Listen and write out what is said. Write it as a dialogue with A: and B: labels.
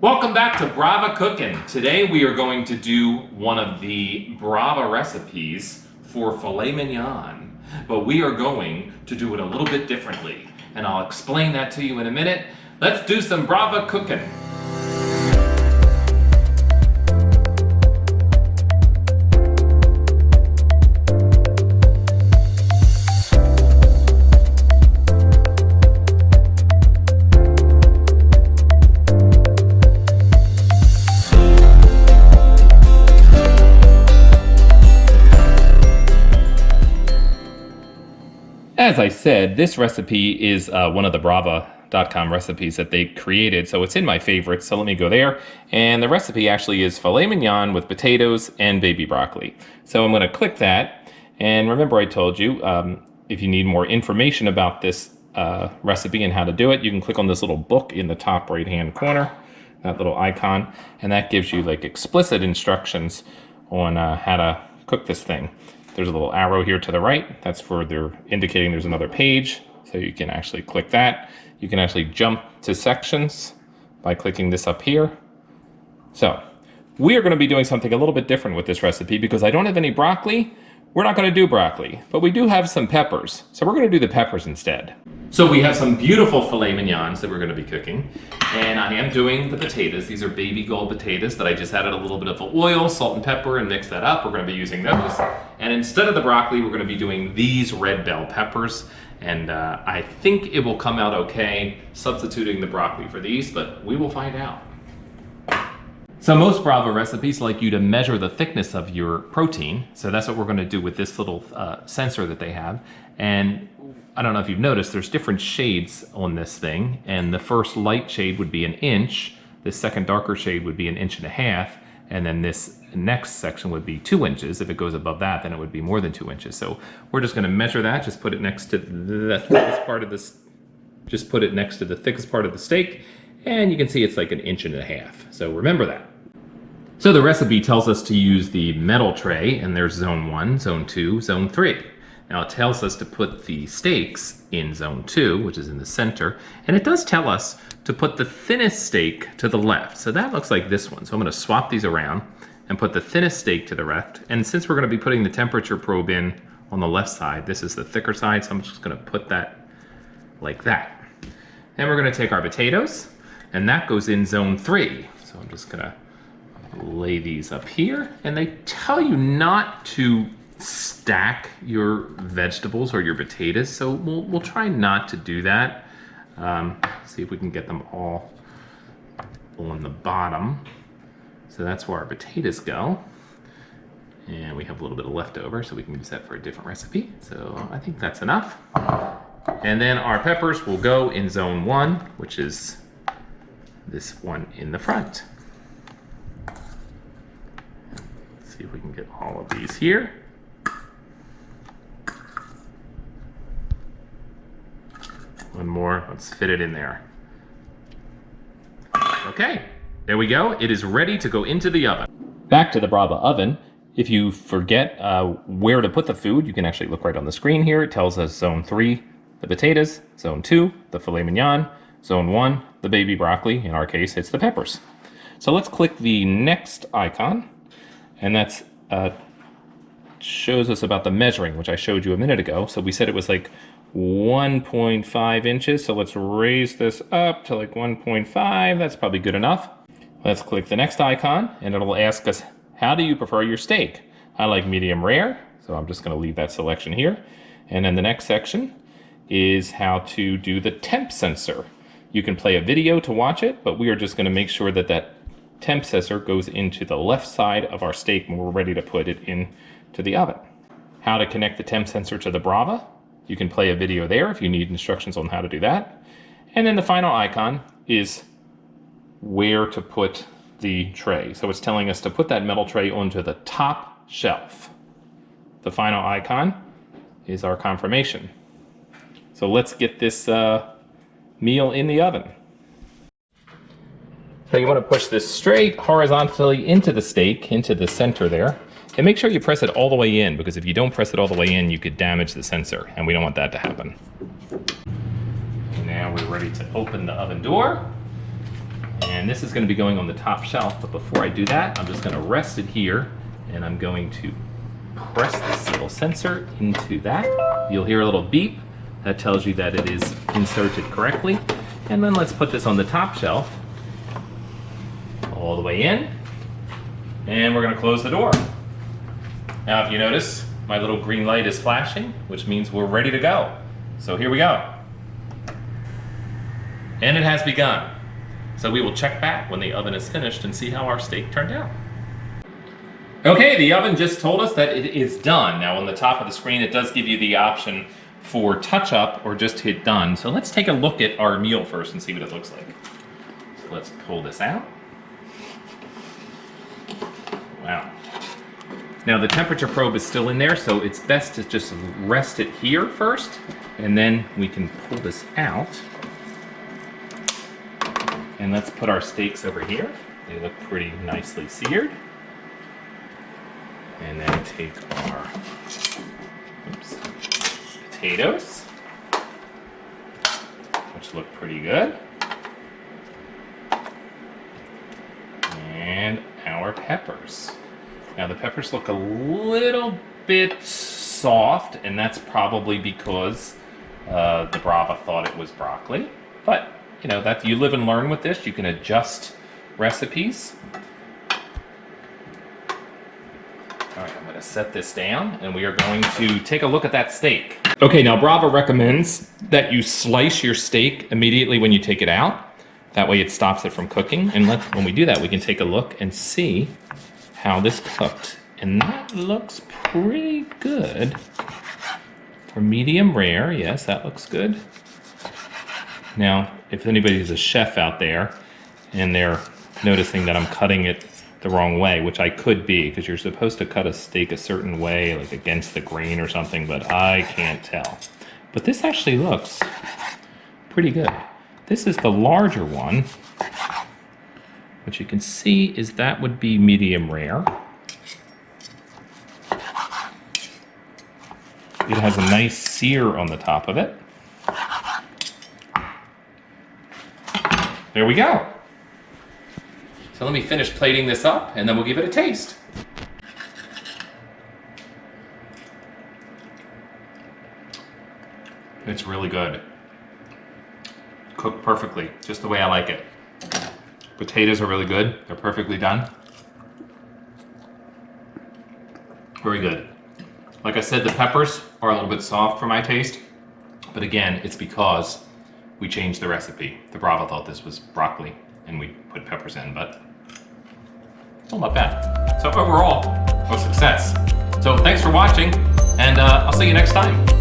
A: Welcome back to Brava Cookin. Today we are going to do one of the Brava recipes for filet mignon, but we are going to do it a little bit differently, and I'll explain that to you in a minute. Let's do some Brava Cookin. As I said, this recipe is one of the Brava.com recipes that they created, so it's in my favorites, so let me go there. And the recipe actually is filet mignon with potatoes and baby broccoli. So I'm going to click that, and remember I told you, if you need more information about this recipe and how to do it, you can click on this little book in the top right-hand corner, that little icon, and that gives you like explicit instructions on how to cook this thing. There's a little arrow here to the right. That's for they're indicating there's another page. So you can actually click that. You can actually jump to sections by clicking this up here. So we are going to be doing something a little bit different with this recipe because I don't have any broccoli. We're not going to do broccoli, but we do have some peppers. So we're going to do the peppers instead. So we have some beautiful filet mignons that we're going to be cooking. And I am doing the potatoes. These are baby gold potatoes that I just added a little bit of oil, salt and pepper, and mixed that up. We're going to be using those. And instead of the broccoli, we're going to be doing these red bell peppers. And I think it will come out okay substituting the broccoli for these, but we will find out. So most Brava recipes like you to measure the thickness of your protein. So that's what we're going to do with this little sensor that they have. And I don't know if you've noticed, there's different shades on this thing. And the first light shade would be 1 inch. The second darker shade would be 1.5 inches. And then this next section would be 2 inches. If it goes above that, then it would be more than 2 inches. So we're just going to measure that. Just put it next to the thickest part of this. Just put it next to the thickest part of the steak. And you can see it's like 1.5 inches. So remember that. So the recipe tells us to use the metal tray, and there's zone 1, zone 2, zone 3. Now it tells us to put the steaks in zone 2, which is in the center, and it does tell us to put the thinnest steak to the left. So that looks like this one. So I'm going to swap these around and put the thinnest steak to the left. And since we're going to be putting the temperature probe in on the left side, this is the thicker side, so I'm just going to put that like that. Then we're going to take our potatoes, and that goes in zone 3. So I'm just going to lay these up here, and they tell you not to stack your vegetables or your potatoes, so we'll try not to do that. See if we can get them all on the bottom. So that's where our potatoes go, and we have a little bit of leftover, so we can use that for a different recipe. So I think that's enough. And then our peppers will go in zone 1, which is this one in the front. See if we can get all of these here. One more, let's fit it in there. Okay, there we go. It is ready to go into the oven. Back to the Brava oven. If you forget where to put the food, you can actually look right on the screen here. It tells us zone 3, the potatoes, zone 2, the filet mignon, zone 1, the baby broccoli. In our case, it's the peppers. So let's click the next icon. And that's shows us about the measuring, which I showed you a minute ago. So we said it was like 1.5 inches. So let's raise this up to like 1.5. That's probably good enough. Let's click the next icon, and it'll ask us, how do you prefer your steak? I like medium rare, so I'm just going to leave that selection here. And then the next section is how to do the temp sensor. You can play a video to watch it, but we are just going to make sure that that temp sensor goes into the left side of our steak when we're ready to put it into the oven. How to connect the temp sensor to the Brava. You can play a video there if you need instructions on how to do that. And then the final icon is where to put the tray. So it's telling us to put that metal tray onto the top shelf. The final icon is our confirmation. So let's get this meal in the oven. So you want to push this straight horizontally into the steak, into the center there. And make sure you press it all the way in, because if you don't press it all the way in, you could damage the sensor, and we don't want that to happen. And now we're ready to open the oven door. And this is going to be going on the top shelf, but before I do that, I'm just going to rest it here, and I'm going to press this little sensor into that. You'll hear a little beep. That tells you that it is inserted correctly. And then let's put this on the top shelf, all the way in, and we're going to close the door. Now, if you notice, my little green light is flashing, which means we're ready to go. So here we go. And it has begun. So we will check back when the oven is finished and see how our steak turned out. Okay, the oven just told us that it is done. Now on the top of the screen, it does give you the option for touch up or just hit done. So let's take a look at our meal first and see what it looks like. So let's pull this out. Wow. Now the temperature probe is still in there, so it's best to just rest it here first, and then we can pull this out. And let's put our steaks over here. They look pretty nicely seared. And then take our potatoes, which look pretty good. And our peppers. Now the peppers look a little bit soft, and that's probably because the Brava thought it was broccoli. But you know, that you live and learn with this. You can adjust recipes. All right, I'm going to set this down, and we are going to take a look at that steak. Okay, now Brava recommends that you slice your steak immediately when you take it out. That way it stops it from cooking. And when we do that, we can take a look and see how this cooked. And that looks pretty good. For medium rare, yes, that looks good. Now, if anybody's a chef out there and they're noticing that I'm cutting it the wrong way, which I could be, because you're supposed to cut a steak a certain way, like against the grain or something, but I can't tell. But this actually looks pretty good. This is the larger one. What you can see is that would be medium rare. It has a nice sear on the top of it. There we go. So let me finish plating this up, and then we'll give it a taste. It's really good. Cooked perfectly, just the way I like it. Potatoes are really good. They're perfectly done. Very good. Like I said, the peppers are a little bit soft for my taste, but again, it's because we changed the recipe. The Brava thought this was broccoli, and we put peppers in, but still not bad. So overall, a success. So thanks for watching, and I'll see you next time.